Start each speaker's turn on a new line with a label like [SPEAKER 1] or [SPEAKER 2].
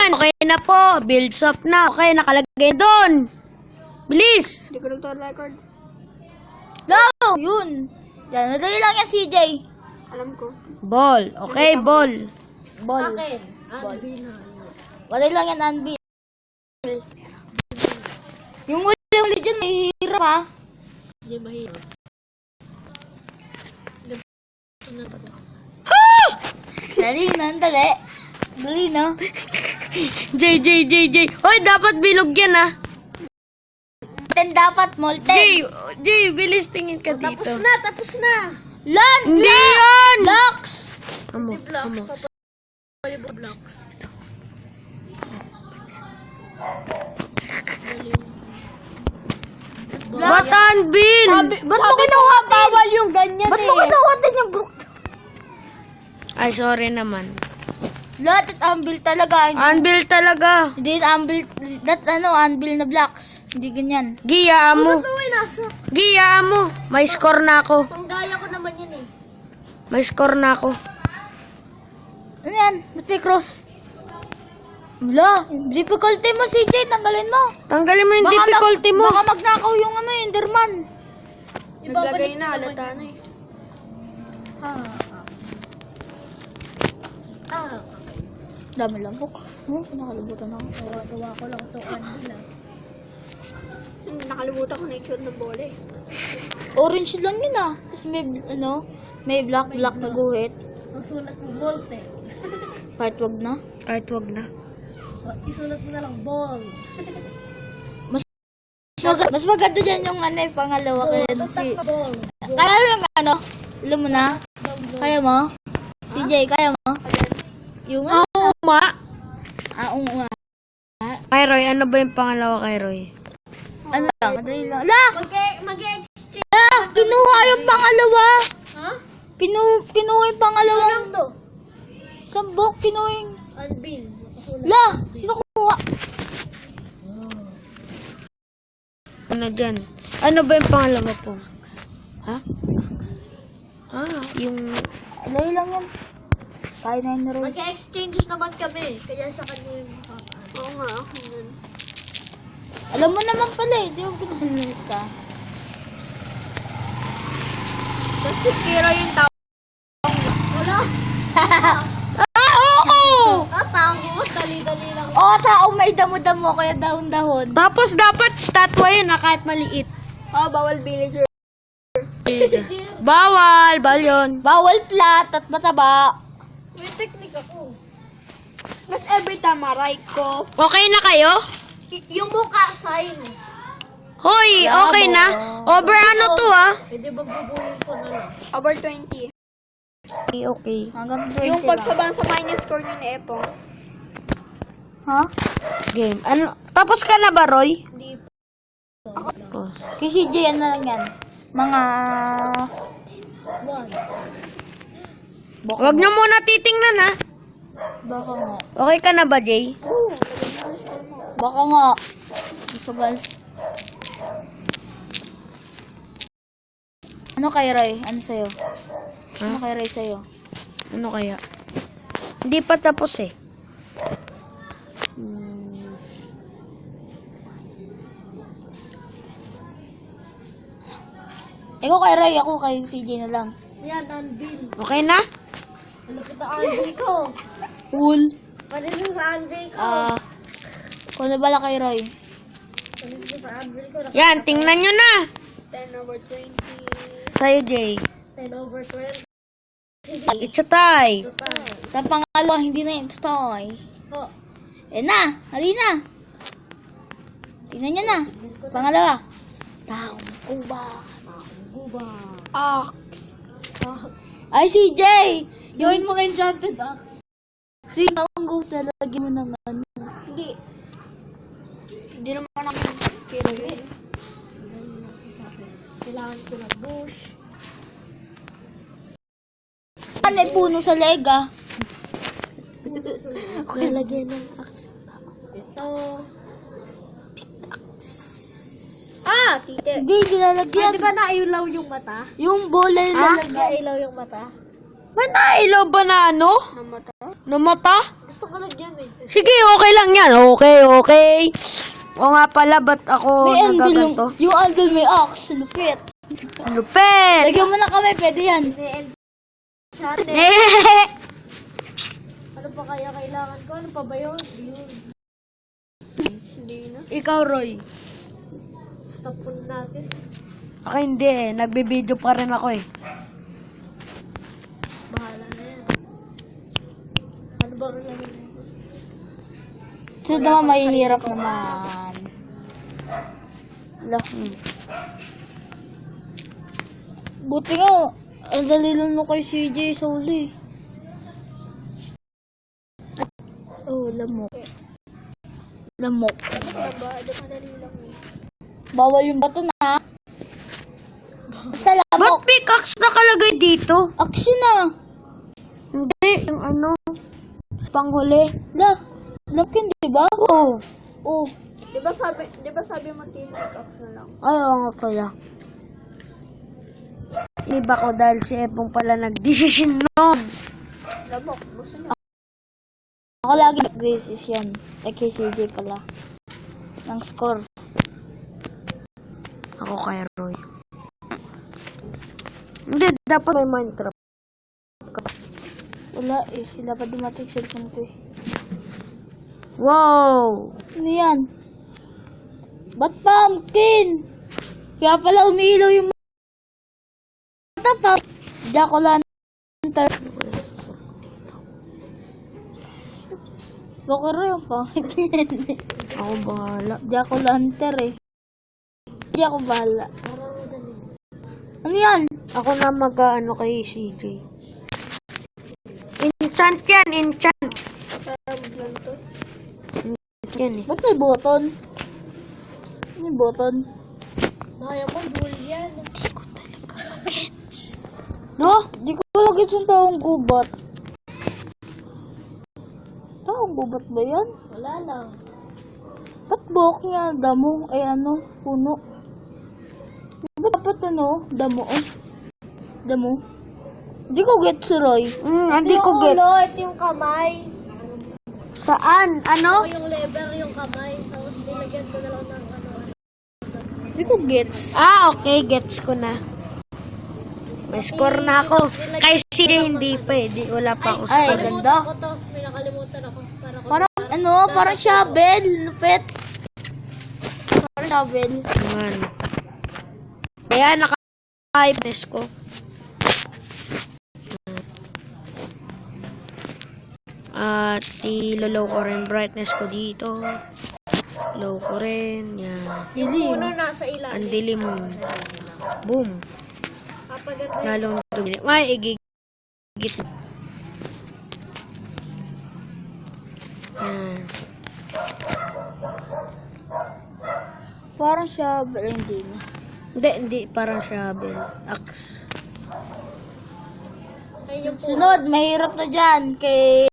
[SPEAKER 1] Okay na po. Builds up na. Okay, nakalagay doon. Bilis.
[SPEAKER 2] Hindi ko nagto-record.
[SPEAKER 3] No! Yun. Yan, madali lang yan, CJ.
[SPEAKER 2] Alam ko.
[SPEAKER 1] Ball. Okay, ball.
[SPEAKER 3] Ball.
[SPEAKER 4] Akin.
[SPEAKER 3] Ball.
[SPEAKER 4] Anvil na.
[SPEAKER 3] Madali lang yan, Anvil. Yung uli dyan, may hirap ha.
[SPEAKER 4] Hindi mahirap. Ito na ba ito?
[SPEAKER 3] Dali na, dali. Dali na.
[SPEAKER 1] J. Hoy, dapat bilog yan ah.
[SPEAKER 3] Molten dapat, molten.
[SPEAKER 1] J, bilis tingin ka dito.
[SPEAKER 4] Tapos na.
[SPEAKER 3] Lan!
[SPEAKER 1] Hindi yan!
[SPEAKER 3] Blocks!
[SPEAKER 1] Amo.
[SPEAKER 4] Blocks. Papalibog blocks.
[SPEAKER 1] Batan, Bill!
[SPEAKER 3] Ba't mo kinuha din?
[SPEAKER 4] Bawal yung ganyan
[SPEAKER 3] Ba't mo kinuha din yung block?
[SPEAKER 1] Ay, sorry naman.
[SPEAKER 3] Lahat at anvil talaga.
[SPEAKER 1] Anvil talaga.
[SPEAKER 3] Hindi anvil, anvil na blocks. Hindi ganyan.
[SPEAKER 1] Giya mo.
[SPEAKER 4] nasa?
[SPEAKER 1] Giya mo. May score na ako.
[SPEAKER 4] Ang gaya ko naman yan eh.
[SPEAKER 1] May score na ako.
[SPEAKER 3] Ano yan? Ba't may cross? Wala. Difficulty mo, CJ. Tanggalin mo.
[SPEAKER 1] Tanggalin mo yung difficulty mo.
[SPEAKER 3] Baka magnakaw yung Enderman.
[SPEAKER 2] Naglagay na, halata na eh.
[SPEAKER 3] Dami lang po. Nakalimutan ako.
[SPEAKER 4] Tawa ko lang ito. Anvil ah.
[SPEAKER 2] Nakalimutan ko na yung cute ng bola eh.
[SPEAKER 3] Orange lang yun ah. Tapos may black na guhit.
[SPEAKER 4] Ang sulat mo, volte.
[SPEAKER 3] Kahit wag na.
[SPEAKER 1] Kahit wag na.
[SPEAKER 4] Isulat mo na lang, ball.
[SPEAKER 3] Mas maganda dyan yung pangalawa kaya si...
[SPEAKER 4] Ball.
[SPEAKER 3] Kaya mo yung alam mo na? Kaya mo? CJ, kaya mo? Yung
[SPEAKER 1] Oo, ma.
[SPEAKER 3] Oo nga.
[SPEAKER 1] Kay Roy, ano ba yung pangalawa kay Roy?
[SPEAKER 3] Ano lang? Madali lang. La!
[SPEAKER 4] Mag-exchange.
[SPEAKER 3] La! Kinuha yung pangalawa!
[SPEAKER 4] Ha?
[SPEAKER 3] Kinuha yung pangalawang...
[SPEAKER 4] Ano to?
[SPEAKER 3] Sambok, kinuha yung...
[SPEAKER 4] Anvil.
[SPEAKER 3] La! Sino kuha?
[SPEAKER 1] Ano dyan? Ano ba yung pangalawa po? Ha? Yung...
[SPEAKER 3] Alay lang yan. Kaya na yun na rin.
[SPEAKER 4] Mag-exchange naman kami. Kaya sa kanya yung makaka.
[SPEAKER 2] Oo nga, ako yun.
[SPEAKER 3] Alam mo naman pala eh. Di mo pinalinis ka.
[SPEAKER 2] Tapos si Kira yung tao.
[SPEAKER 4] Wala.
[SPEAKER 1] Oo!
[SPEAKER 4] Tango. Dali-dali lang.
[SPEAKER 3] Oo, taong may damo-damo kaya dahon-dahon.
[SPEAKER 1] Tapos dapat statwa yun na kahit maliit.
[SPEAKER 2] Oh, bawal villager.
[SPEAKER 1] Bawal yun.
[SPEAKER 3] Bawal flat at mataba.
[SPEAKER 4] May technique ako.
[SPEAKER 2] Mas every time maray ko.
[SPEAKER 1] Okay na kayo?
[SPEAKER 4] Yung mukha sign.
[SPEAKER 1] Hoy, okay na? Over ano to ah?
[SPEAKER 4] Pwede ba bubuhin ko na lang?
[SPEAKER 2] Over 20.
[SPEAKER 1] Okay.
[SPEAKER 3] Hanggang 20
[SPEAKER 2] Yung
[SPEAKER 3] lang.
[SPEAKER 2] pagsabang-sabahin yung score nyo ni Epong.
[SPEAKER 3] Ha?
[SPEAKER 1] Game. Ano? Tapos ka na ba, Roy?
[SPEAKER 4] Hindi
[SPEAKER 1] Pause.
[SPEAKER 3] Kay CJ, ano lang yan? Mga...
[SPEAKER 4] one.
[SPEAKER 1] Wag nyo muna titingnan ha.
[SPEAKER 3] Baka nga.
[SPEAKER 1] Okay ka na ba, Jay?
[SPEAKER 3] Baka nga. Gusto guys. Ano kay Roy? Ano sa'yo? Ano kay Roy sa'yo?
[SPEAKER 1] Ano kaya? Hindi pa tapos eh.
[SPEAKER 3] Ikaw kay Roy, ako kay CJ na lang.
[SPEAKER 4] Yan, anvil.
[SPEAKER 1] Okay na?
[SPEAKER 4] Malapit ang anvil ko.
[SPEAKER 3] Cool.
[SPEAKER 4] Malapit sa anvil ko.
[SPEAKER 3] Kung na bala kay Roy.
[SPEAKER 4] Malapit sa anvil ko.
[SPEAKER 1] Yan, tingnan nyo na.
[SPEAKER 2] 10 over 20.
[SPEAKER 1] Sa'yo, Jay.
[SPEAKER 4] 10 over 20.
[SPEAKER 1] It's a tie.
[SPEAKER 3] Sa pangalawa, hindi na yun. Toy.
[SPEAKER 4] Oh.
[SPEAKER 3] Na! Halina! Tingnan nyo na. Pangalawa. Taong kuba. Ay, CJ!
[SPEAKER 4] Gawin mo enchanted axe.
[SPEAKER 3] Si taong kuba, lagyan mo naman.
[SPEAKER 2] Hindi. Hindi naman ako Kira yun.
[SPEAKER 4] Kailangan ko ng bush.
[SPEAKER 3] Ano yung puno sa leg, ah?
[SPEAKER 1] Okay, lagyan ng axe.
[SPEAKER 4] Ito.
[SPEAKER 2] Tite.
[SPEAKER 3] Hindi, lalagyan.
[SPEAKER 4] Di ba nailaw yung mata?
[SPEAKER 3] Yung bola yung lalagyan.
[SPEAKER 4] Nailaw yung mata?
[SPEAKER 1] May nailaw ba na ano?
[SPEAKER 2] Namata?
[SPEAKER 1] Na mata?
[SPEAKER 4] Gusto ko lang yan eh.
[SPEAKER 1] Sige, okay lang yan. Okay. O nga pala, ba't ako
[SPEAKER 3] May angle yung,
[SPEAKER 1] nagaganto?
[SPEAKER 3] yung angle may axe. Lupit.
[SPEAKER 1] Lupit!
[SPEAKER 3] Lagyan mo na kami, pwede yan.
[SPEAKER 4] Ano pa kaya kailangan ko? Ano pa ba yun?
[SPEAKER 2] Hindi na.
[SPEAKER 1] Ikaw, Roy.
[SPEAKER 4] Stop po natin.
[SPEAKER 1] Ako hindi eh. Nagbibideo pa rin ako eh.
[SPEAKER 4] Bahala na yan. Ano ba rin namin?
[SPEAKER 3] So naman mahihirap naman. Buti nga, ang dali lang no kay CJ sa uli. Oh, lamok. Lamok.
[SPEAKER 2] Madali lang eh.
[SPEAKER 3] Bawal yung bato na. Basta
[SPEAKER 1] Ba't
[SPEAKER 3] lamok.
[SPEAKER 1] pickaxe nakalagay dito?
[SPEAKER 3] Action na.
[SPEAKER 1] Hindi, yung ano, sa panghuli.
[SPEAKER 3] Lamok yun, di ba?
[SPEAKER 1] Oo.
[SPEAKER 3] Oh.
[SPEAKER 2] Di ba sabi mo team pickaxe na lang?
[SPEAKER 1] Ay, oo nga pala. Iba ko dahil si Epong pala nag-decision nun.
[SPEAKER 2] Labok, gusto niya.
[SPEAKER 3] Ako lagi nag-graces yan. Like kay CJ pala. Ng score.
[SPEAKER 1] Ako kay Roy. Hindi, dapat may Minecraft.
[SPEAKER 3] Wala eh. Sila pa dumating sa cellphone ko eh.
[SPEAKER 1] Wow!
[SPEAKER 3] Ano yan? Ba't pumpkin? Kaya pala umiilaw yung mata pa. Jack-o'-lantern. Lokero yung pangit yan eh.
[SPEAKER 1] Ako bahala.
[SPEAKER 3] Jack-o'-lantern eh. Hindi ako bahala. Ano yan?
[SPEAKER 1] Ako na mag-ano kay CJ. Enchant yan, enchant. Yan eh.
[SPEAKER 3] Ba't may button? Ano yung button?
[SPEAKER 4] Kaya mo, bull yan.
[SPEAKER 3] No? Di ko lagi sa taong gubat. Taong gubat ba yan?
[SPEAKER 4] Wala lang.
[SPEAKER 3] Ba't buhok niya damo? Ay ano? Puno. Di ba dapat ano? Damo oh. Damo. Di ko get si Roy.
[SPEAKER 1] Hindi ko
[SPEAKER 4] Ulo,
[SPEAKER 1] gets.
[SPEAKER 4] ito yung kamay.
[SPEAKER 1] Saan? Ano?
[SPEAKER 4] Ito yung lever, yung kamay. Tapos nilagyan ko na lang ng ano.
[SPEAKER 3] Di ko gets.
[SPEAKER 1] Ah, okay. Gets ko na. May score na ako. Kay CJ hindi pa eh. Wala pa ako
[SPEAKER 3] Ay,
[SPEAKER 1] score.
[SPEAKER 3] ganda.
[SPEAKER 4] Ako to, may nakalimutan ako.
[SPEAKER 3] Parang ano? Parang shovel. Lupit. Parang shovel.
[SPEAKER 1] Man. Kaya naka-5 ko. At ilolow ko rin brightness ko dito. Low ko rin. Yan.
[SPEAKER 3] Dilim.
[SPEAKER 4] Puno nasa ilalim.
[SPEAKER 1] Ang dilim. Boom.
[SPEAKER 4] Kapaganda
[SPEAKER 1] Lalong dumilim. Ay, igigit. Yan.
[SPEAKER 3] Parang shovel. Hindi na.
[SPEAKER 1] Hindi. Parang shovel. Axe.
[SPEAKER 4] Ayun yung
[SPEAKER 3] Sunod, mahirap na dyan. Kay